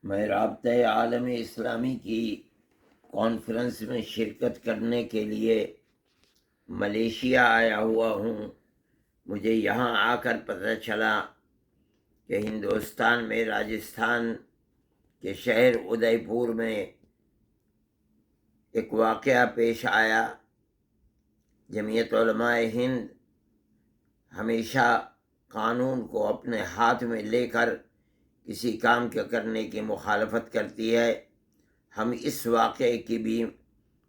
میں رابطۂ عالم اسلامی کی کانفرنس میں شرکت کرنے کے لیے ملیشیا آیا ہوا ہوں۔ مجھے یہاں آ کر پتہ چلا کہ ہندوستان میں راجستھان کے شہر ادے پور میں ایک واقعہ پیش آیا۔ جمعیت علماء ہند ہمیشہ قانون کو اپنے ہاتھ میں لے کر کسی کام کے کرنے کی مخالفت کرتی ہے۔ ہم اس واقعے کی بھی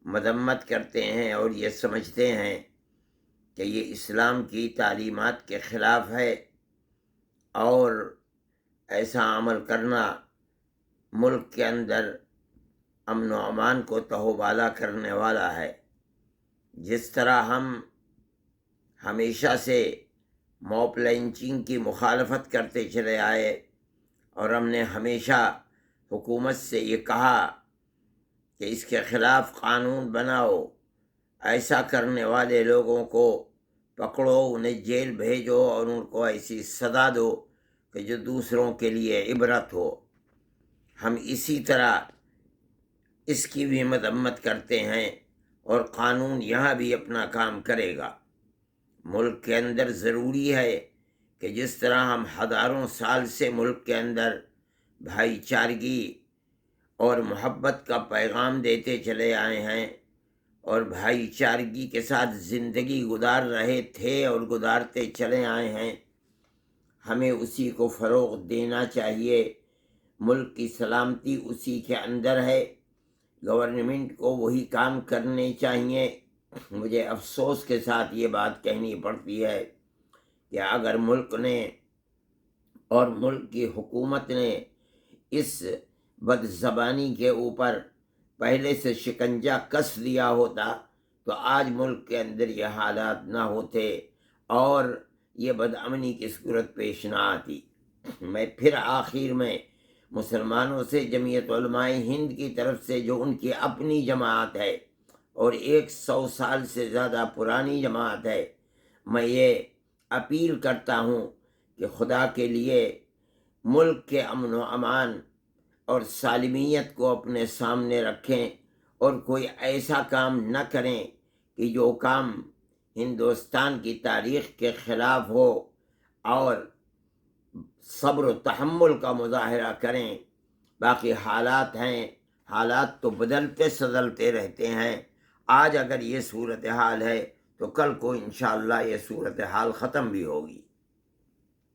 مذمت کرتے ہیں اور یہ سمجھتے ہیں کہ یہ اسلام کی تعلیمات کے خلاف ہے، اور ایسا عمل کرنا ملک کے اندر امن و امان کو تہوبالا کرنے والا ہے۔ جس طرح ہم ہمیشہ سے موب لنچنگ کی مخالفت کرتے چلے آئے اور ہم نے ہمیشہ حکومت سے یہ کہا کہ اس کے خلاف قانون بناؤ، ایسا کرنے والے لوگوں کو پکڑو، انہیں جیل بھیجو اور ان کو ایسی سزا دو کہ جو دوسروں کے لیے عبرت ہو۔ ہم اسی طرح اس کی بھی مذمت کرتے ہیں، اور قانون یہاں بھی اپنا کام کرے گا۔ ملک کے اندر ضروری ہے کہ جس طرح ہم ہزاروں سال سے ملک کے اندر بھائی چارگی اور محبت کا پیغام دیتے چلے آئے ہیں اور بھائی چارگی کے ساتھ زندگی گزار رہے تھے اور گزارتے چلے آئے ہیں، ہمیں اسی کو فروغ دینا چاہیے۔ ملک کی سلامتی اسی کے اندر ہے، گورنمنٹ کو وہی کام کرنے چاہیے۔ مجھے افسوس کے ساتھ یہ بات کہنی پڑتی ہے کہ اگر ملک نے اور ملک کی حکومت نے اس بد زبانی کے اوپر پہلے سے شکنجہ کس دیا ہوتا تو آج ملک کے اندر یہ حالات نہ ہوتے اور یہ بد امنی کی صورت پیش نہ آتی۔ میں پھر آخر میں مسلمانوں سے جمعیت علماء ہند کی طرف سے، جو ان کی اپنی جماعت ہے اور 100 سال سے زیادہ پرانی جماعت ہے، میں یہ اپیل کرتا ہوں کہ خدا کے لیے ملک کے امن و امان اور سالمیت کو اپنے سامنے رکھیں اور کوئی ایسا کام نہ کریں کہ جو کام ہندوستان کی تاریخ کے خلاف ہو، اور صبر و تحمل کا مظاہرہ کریں۔ باقی حالات ہیں، حالات تو بدلتے سدلتے رہتے ہیں۔ آج اگر یہ صورتحال ہے تو کل کو انشاءاللہ یہ صورتحال ختم بھی ہوگی۔